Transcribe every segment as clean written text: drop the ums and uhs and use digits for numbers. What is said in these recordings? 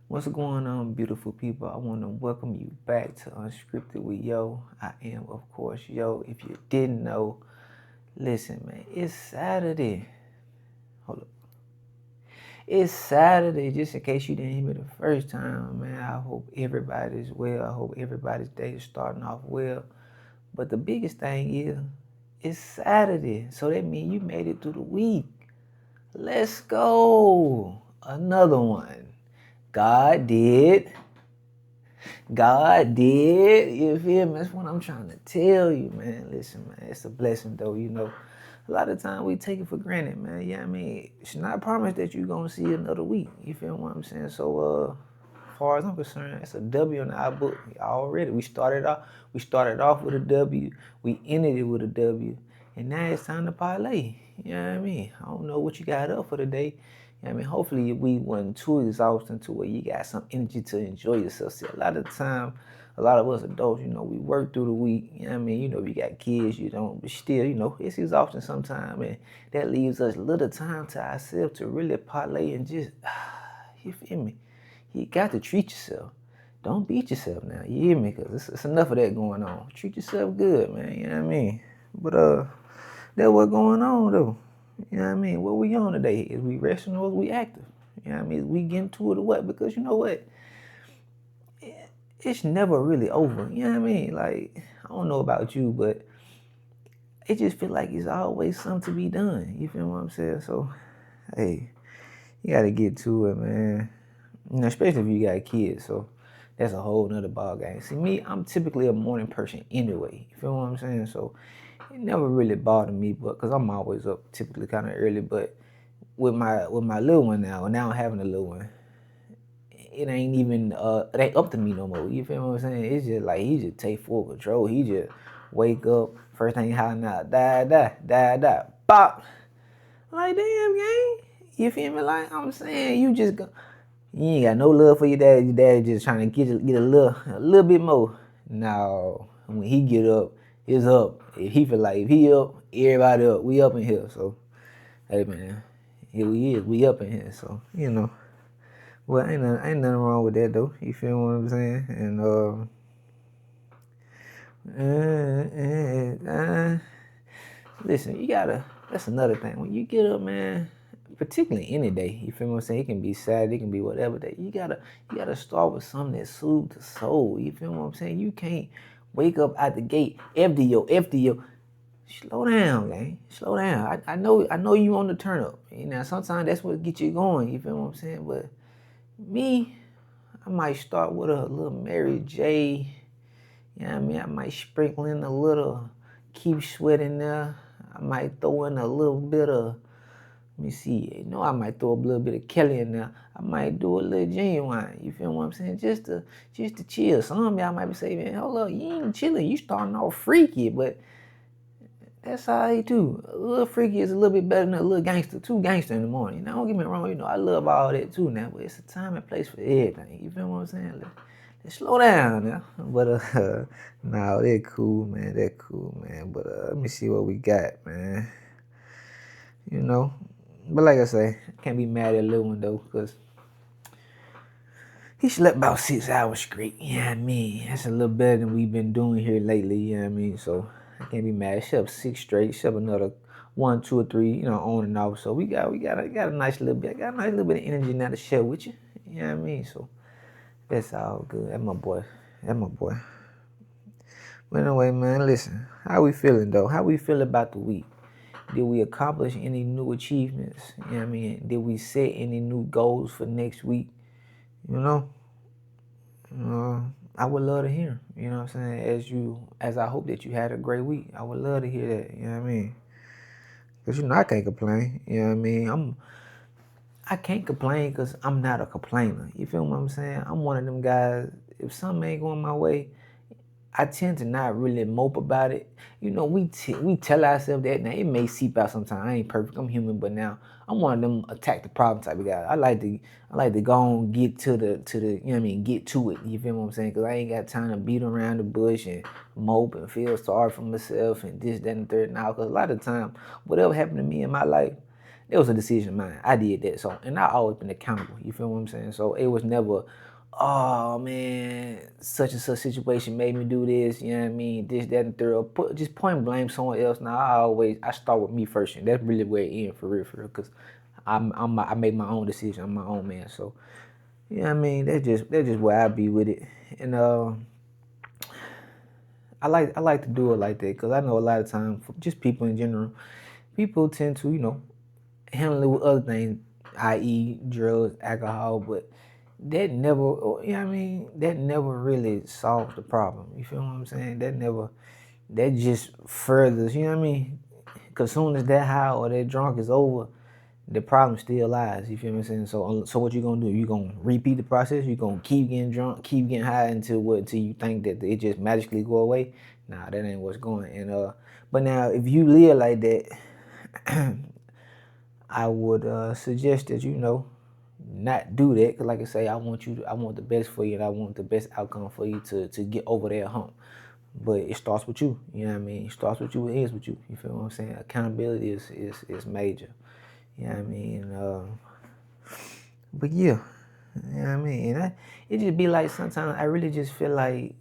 What's going on, beautiful people? I want to welcome you back to Unscripted with Yo. I am, of course, Yo. If you didn't know, listen, man, it's Saturday. Hold up. It's Saturday, just in case you didn't hear me the first time, man. I hope everybody's well. I hope everybody's day is starting off well. But the biggest thing is, it's Saturday. So that means you made it through the week. Let's go. Another one. God did. God did. You feel me? That's what I'm trying to tell you, man. Listen, man, it's a blessing, though. A lot of time we take it for granted, man. Yeah, I mean, it's not promised that you're gonna see another week. You feel what I'm saying? So, as far as I'm concerned, it's a W in our book already. We started off with a W. We ended it with a W, and now it's time to parlay. You know what I mean? I don't know what you got up for today. I mean, hopefully we wasn't too exhausting to where you got some energy to enjoy yourself. See, a lot of the time, a lot of us adults, we work through the week. You know what I mean? You got kids, you don't, but still, it's exhausting sometimes. And that leaves us little time to ourselves to really parlay and just, you feel me? You got to treat yourself. Don't beat yourself now. You hear me? Because it's enough of that going on. Treat yourself good, man. You know what I mean? But, that's what's going on, though. You know what I mean? What we on today? Is we resting or is we active? You know what I mean? Is we getting to it or what? Because you know what? It's never really over. You know what I mean? Like, I don't know about you, but it just feel like it's always something to be done. You feel what I'm saying? So, hey, you gotta get to it, man. Especially if you got kids. So that's a whole nother ball game. See, me, I'm typically a morning person anyway. You feel what I'm saying? So it never really bothered me, but because I'm always up typically kind of early. But with my little one now I'm having a little one, it ain't up to me no more. You feel what I'm saying? It's just like he just take full control. He just wake up, first thing he hollering out, die, bop. Like, damn, gang. You feel me? Like I'm saying, you ain't got no love for your dad. Your dad just trying to get a little bit more. Now, when he get up, it's up. If he feel like if he up, everybody up. We up in here. So, hey man, here we is. We up in here. So, well, ain't nothing wrong with that though. You feel what I'm saying? And listen, you gotta. That's another thing. When you get up, man, particularly any day, you feel what I'm saying? It can be Saturday, it can be whatever day. You gotta start with something that soothes the soul. You feel what I'm saying? You can't wake up out the gate, FDO. Slow down, gang. Slow down. I know you on the turn up. Sometimes that's what get you going. You feel what I'm saying? But me, I might start with a little Mary J. You know what I mean? I might sprinkle in a little Keep Sweat in there. I might throw in a little bit of, let me see, I might throw a little bit of Kelly in there. I might do a little Genuine. You feel what I'm saying? Just to chill. Some of y'all might be saying, man, hold up, you ain't chilling. You starting off freaky, but that's all right too. A little freaky is a little bit better than a little gangster. Too gangster in the morning. Now don't get me wrong, I love all that too now, but it's a time and place for everything. You feel what I'm saying? Let's slow down now. But no, they're cool, man. They're cool, man. But let me see what we got, man. You know. But like I say, I can't be mad at little one though, because he slept about 6 hours straight. You know what I mean? That's a little better than we've been doing here lately, you know what I mean? So I can't be mad. Slept six straight, slept another one, two or three, on and off. So we got a nice little bit. I got a nice little bit of energy now to share with you. You know what I mean? So that's all good. That's my boy. That's my boy. But anyway, man, listen. How we feeling though? How we feel about the week? Did we accomplish any new achievements? You know what I mean? Did we set any new goals for next week? You know? I would love to hear. You know what I'm saying? As I hope that you had a great week. I would love to hear that. You know what I mean? Cause I can't complain. You know what I mean? I can't complain because I'm not a complainer. You feel what I'm saying? I'm one of them guys. If something ain't going my way, I tend to not really mope about it. We tell ourselves that. Now it may seep out sometimes. I ain't perfect. I'm human, but now I'm one of them attack the problem type of guy. I like to go on get to the you know what I mean, get to it. You feel what I'm saying? Cause I ain't got time to beat around the bush and mope and feel sorry for myself and this, that, and the third. Now, cause a lot of time, whatever happened to me in my life, It was a decision of mine. I did that. So, and I always been accountable. You feel what I'm saying? So it was never, oh man, such and such situation made me do this. You know what I mean? This, that, and third. Just point blame someone else. Now I start with me first, and that's really where it ends for real, because I made my own decision. I'm my own man. So, you know what I mean? That's just where I be with it. And I like to do it like that because I know a lot of times, just people in general, people tend to handle it with other things, i.e., drugs, alcohol, but that never, you know what I mean? That never really solves the problem. You feel what I'm saying? That just furthers, you know what I mean? Because soon as that high or that drunk is over, the problem still lies. You feel what I'm saying? So what you gonna do? You gonna repeat the process? You gonna keep getting drunk, keep getting high until you think that it just magically go away? Nah, that ain't what's going. And but now if you live like that, I would suggest that not do that. Cause like I say, I want the best for you, and I want the best outcome for you to get over that hump. But it starts with you. You know what I mean? It starts with you. It ends with you. You feel what I'm saying? Accountability is major. You know what I mean? But yeah, you know what I mean? It just be like sometimes I really just feel like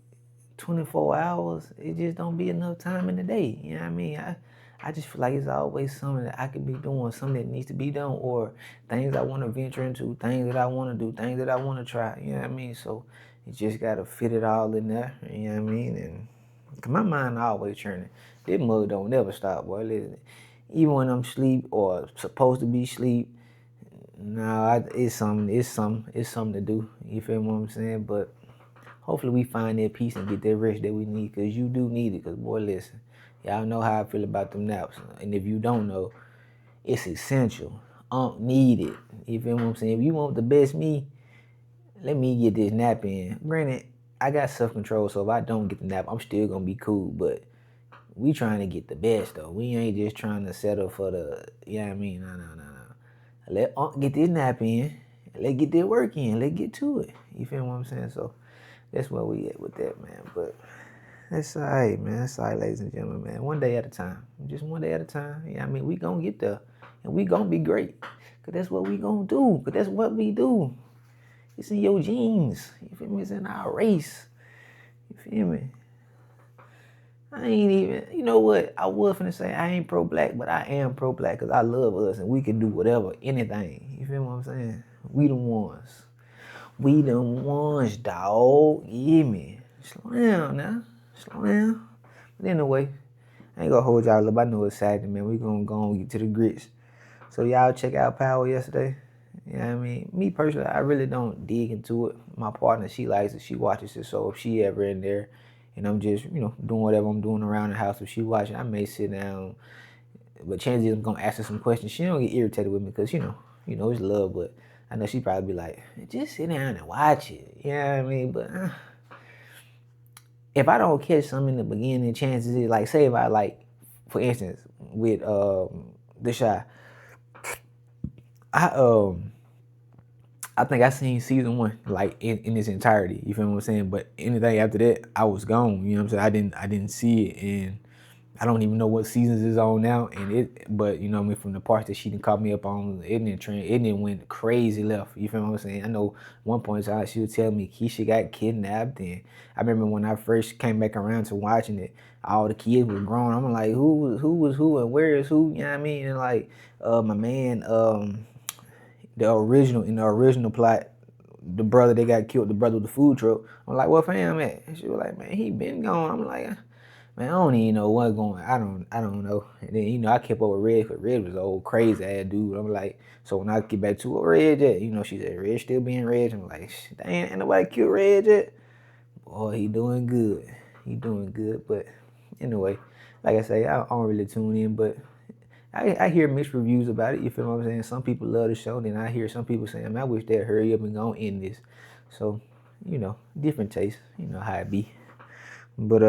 24 hours, it just don't be enough time in the day. You know what I mean? I just feel like it's always something that I could be doing, something that needs to be done, or things I want to venture into, things that I want to do, things that I want to try. You know what I mean? So you just got to fit it all in there. You know what I mean? And 'cause my mind always churning. This mug don't never stop, boy. Listen, even when I'm asleep or supposed to be asleep, no, it's something to do. You feel what I'm saying? But hopefully we find that peace and get that rest that we need, because you do need it. Because boy, listen, y'all know how I feel about them naps, and if you don't know, it's essential. Need it. You feel what I'm saying? If you want the best me, let me get this nap in. Granted, I got self control, so if I don't get the nap, I'm still gonna be cool. But we trying to get the best though. We ain't just trying to settle for the. You know what I mean? No, no, no, no. Let get this nap in. Let's get that work in. Let's get to it. You feel what I'm saying? So that's where we at with that, man. But that's all right, man. That's all right, ladies and gentlemen, man. One day at a time. Just one day at a time. Yeah, I mean, we gonna get there. And we gonna be great. Because that's what we gonna do. Because that's what we do. It's in your genes. You feel me? It's in our race. You feel me? I ain't even, you know what? I was finna say I ain't pro-black, but I am pro-black because I love us and we can do whatever, anything. You feel what I'm saying? We the ones. We the ones, dog. You hear me? Slow down now. Slow down. But anyway, I ain't gonna hold y'all up. I know it's Saturday, man. We gonna go and get to the grits. So y'all check out Power yesterday. You know what I mean? Me personally, I really don't dig into it. My partner, she likes it. She watches it. So if she ever in there and I'm just, doing whatever I'm doing around the house, if she watching, I may sit down. But chances I'm gonna ask her some questions. She don't get irritated with me because, it's love. But I know she probably be like, just sit down and watch it. You know what I mean? But if I don't catch something in the beginning, chances is, like, say if I, like, for instance, with The Shy, I think I seen season 1 like in its entirety. You feel what I'm saying? But anything after that, I was gone. You know what I'm saying? I didn't see it, and I don't even know what seasons is on now. But you know what I mean, from the parts that she didn't call me up on, it didn't went crazy left. You feel what I'm saying? I know one point in time she would tell me Keisha got kidnapped, and I remember when I first came back around to watching it, all the kids were grown. I'm like, who was who and where is who? You know what I mean? And like, my man, in the original plot, the brother that got killed, the brother with the food truck. I'm like, what fam at? And she was like, man, he been gone. I'm like, man, I don't even know what's going. I don't know. And then I kept up with Red, because Red was an old crazy ass dude. I'm like, so when I get back to what Red at, she said Red still being Red. I'm like, damn, ain't nobody killed Red yet. Boy, he doing good. He doing good. But anyway, like I say, I don't really tune in, but I hear mixed reviews about it. You feel what I'm saying? Some people love the show, then I hear some people saying, man, I wish they'd hurry up and go end this. So, different tastes. You know how it be. But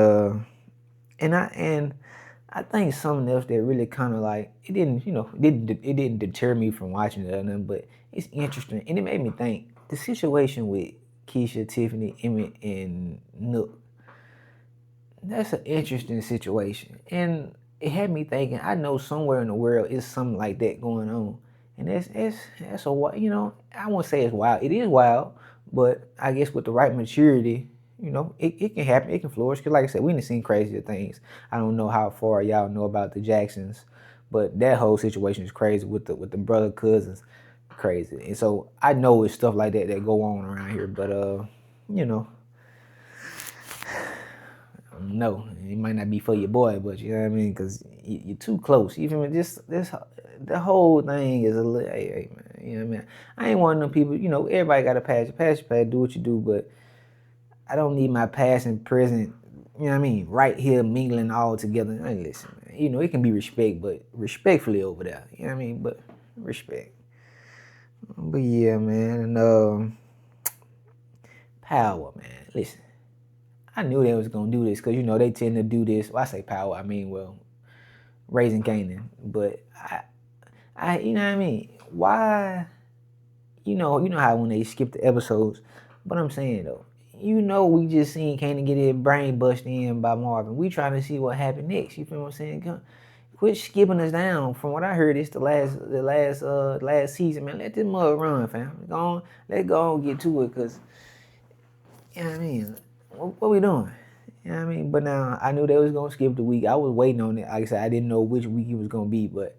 and I think something else that really kind of like it didn't deter me from watching it or nothing, but it's interesting, and it made me think the situation with Keisha, Tiffany, Emmett, and Nook. That's an interesting situation, and it had me thinking. I know somewhere in the world is something like that going on, And that's I won't say it's wild. It is wild, but I guess with the right maturity, it can happen. It can flourish. Cause like I said, we done seen crazier things. I don't know how far y'all know about the Jacksons, but that whole situation is crazy with the brother cousins, crazy. And so I know it's stuff like that go on around here, but you know, no, it might not be for your boy, but you know what I mean, because you're too close. You feel me? This the whole thing is a little. Hey, man, you know what I mean? I ain't one of them people. Everybody got a past. Pass your past, do what you do, but I don't need my past and present. You know what I mean? Right here, mingling all together. Hey, listen, man. It can be respect, but respectfully over there. You know what I mean? But respect. But yeah, man, and power, man. Listen. I knew they was gonna do this because they tend to do this. Well, I say power, I mean Raising Kanan, but you know what I mean. Why? You know how when they skip the episodes, but I'm saying though, we just seen Kanan get his brain busted in by Marvin. We trying to see what happened next. You feel what I'm saying? Quit skipping us down. From what I heard, it's the last season, man. Let this mug run, fam. Let's go on get to it, cause you know what I mean. What we doing? You know what I mean? But now I knew they was gonna skip the week. I was waiting on it. Like I said, I didn't know which week it was gonna be, but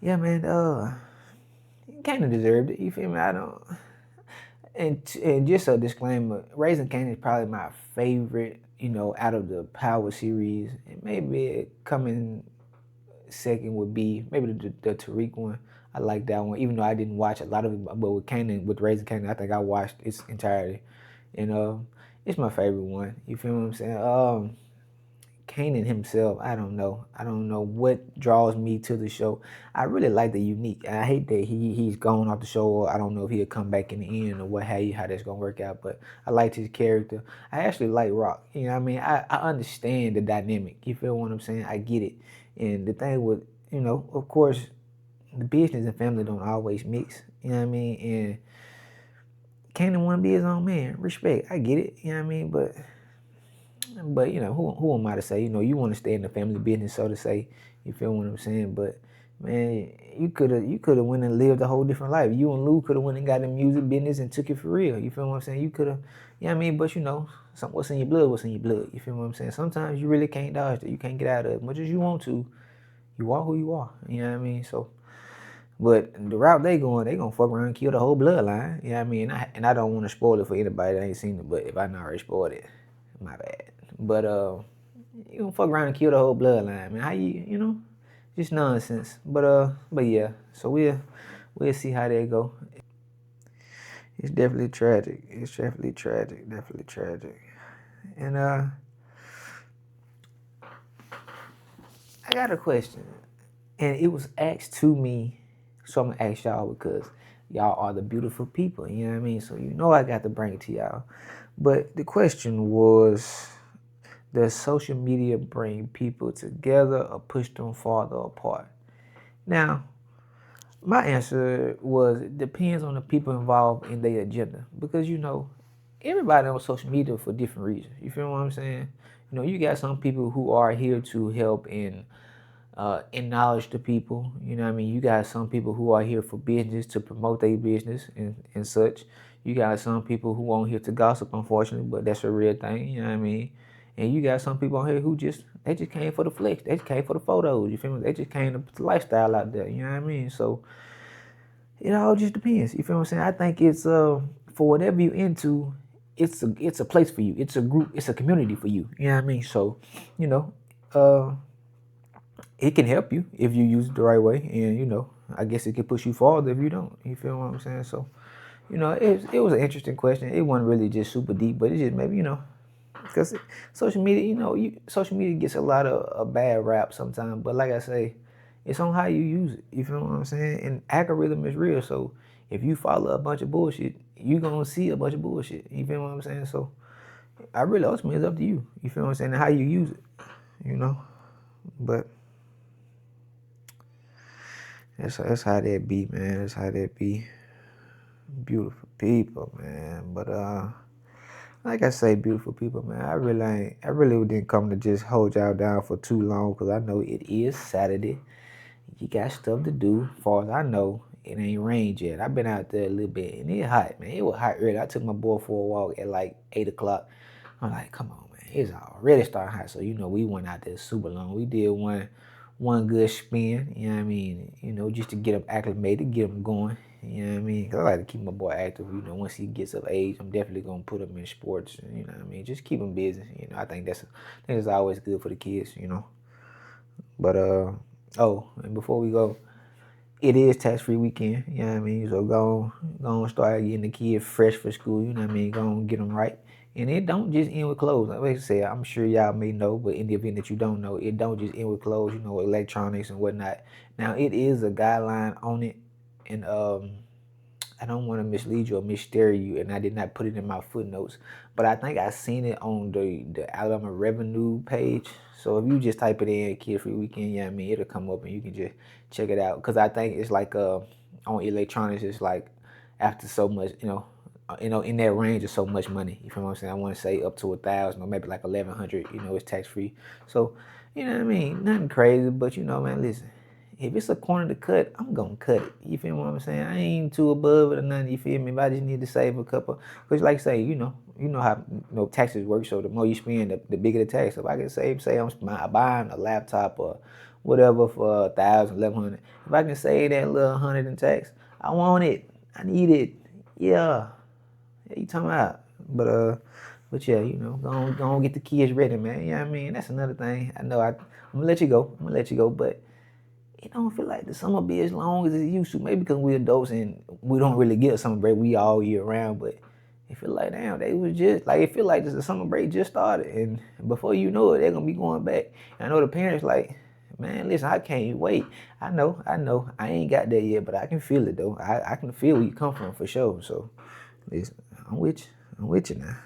yeah, man, kind of deserved it. You feel me? I don't. And just a disclaimer, Raising Kanan is probably my favorite. Out of the Power series, and maybe coming second would be maybe the Tariq one. I like that one, even though I didn't watch a lot of it. But with Raising Kanan, I think I watched its entirety, and it's my favorite one. You feel what I'm saying? Kanan himself, I don't know. I don't know what draws me to the show. I really like the unique. I hate that he's gone off the show. Or I don't know if he'll come back in the end or how that's gonna work out. But I liked his character. I actually like Rock. You know what I mean? I understand the dynamic. You feel what I'm saying? I get it. And the thing with of course, the business and family don't always mix. You know what I mean? And Kanan want to be his own man. Respect. I get it. You know what I mean? But who am I to say? You want to stay in the family business, so to say. You feel what I'm saying? But man, you could have went and lived a whole different life. You and Lou could have went and got in music business and took it for real. You feel what I'm saying? You could have, you know what I mean? But what's in your blood, what's in your blood. You feel what I'm saying? Sometimes you really can't dodge it. You can't get out of it. As much as you want to, you are who you are. You know what I mean? So, but the route they gonna fuck around and kill the whole bloodline. You know what I mean? And I don't want to spoil it for anybody that ain't seen it. But if I not already spoiled it, my bad. But you gonna fuck around and kill the whole bloodline, man. How just nonsense. But yeah. So we'll see how that go. It's definitely tragic. It's definitely tragic. Definitely tragic. And I got a question, and it was asked to me, so I'm gonna ask y'all because y'all are the beautiful people. You know what I mean? So I got to bring it to y'all. But the question was, does social media bring people together or push them farther apart? Now, my answer was it depends on the people involved in their agenda. Because everybody on social media for different reasons. You feel what I'm saying? You got some people who are here to help and acknowledge the people. You know what I mean? You got some people who are here for business, to promote their business and such. You got some people who aren't here to gossip, unfortunately, but that's a real thing. You know what I mean? And you got some people on here who just came for the flex. They just came for the photos. You feel me? They just came to put the lifestyle out there. You know what I mean? So it all just depends. You feel what I'm saying? I think it's for whatever you into, it's a place for you. It's a group. It's a community for you. You know what I mean? So it can help you if you use it the right way, and I guess it can push you farther if you don't. You feel what I'm saying? So it was an interesting question. It wasn't really just super deep, but it just maybe because social media, social media gets a lot of a bad rap sometimes. But like I say, it's on how you use it. You feel what I'm saying? And algorithm is real. So if you follow a bunch of bullshit, you gonna see a bunch of bullshit. You feel what I'm saying? So I really ultimately it's up to you. You feel what I'm saying? And how you use it. But that's how that be, man. That's how that be. Beautiful people, man. But like I say, beautiful people, man. I really didn't come to just hold y'all down for too long because I know it is Saturday. You got stuff to do, as far as I know. it ain't rained yet. I've been out there a little bit, and it hot, man. It was hot early. I took my boy for a walk at like 8 o'clock. I'm like, come on, man. It's already starting hot. So we went out there super long. We did one good spin. You know what I mean? Just to get him acclimated, get him going. You know what I mean? 'Cause I like to keep my boy active. Once he gets of age, I'm definitely gonna put him in sports. You know what I mean? Just keep him busy. I think that's always good for the kids. But and before we go, it is tax-free weekend. You know what I mean? So go on, start getting the kids fresh for school. You know what I mean? Go on, get them right. And it don't just end with clothes. Like I said, I'm sure y'all may know, but in the event that you don't know, it don't just end with clothes. Electronics and whatnot. Now it is a guideline on it, and I don't want to mislead you or misstare you, and I did not put it in my footnotes, but I think I seen it on the Alabama Revenue page. So if you just type it in Kid Free Weekend, yeah, I mean it'll come up and you can just check it out. Cause I think it's like on electronics, it's like after so much, in that range of so much money. You feel what I'm saying? I want to say up to 1,000 or maybe like 1,100. It's tax free. So you know what I mean? Nothing crazy, but man, listen. If it's a corner to cut, I'm gonna cut it. You feel what I'm saying? I ain't too above it or nothing. You feel me? If I just need to save a couple, cause like I say, you know how taxes work. So the more you spend, the bigger the tax. If I can save, say I'm buying a laptop or whatever for 1,000, 1,100. If I can save that little 100 in tax, I want it. I need it. Yeah. You talking about? But yeah, go on get the kids ready, man. You know what I mean? That's another thing. I know I'm gonna let you go. But it don't feel like the summer be as long as it used to. Maybe because we're adults and we don't really get a summer break. We all year round, but it feel like damn, they was just like it feel like the summer break just started, and before you know it, they're gonna be going back. And I know the parents like, man, listen, I can't wait. I know, I ain't got that yet, but I can feel it though. I can feel where you come from for sure. So, listen, I'm with you now.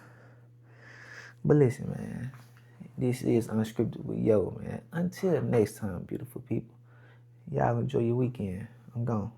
But listen, man, this is Unscripted with Yo, man. Until next time, beautiful people. Y'all enjoy your weekend. I'm gone.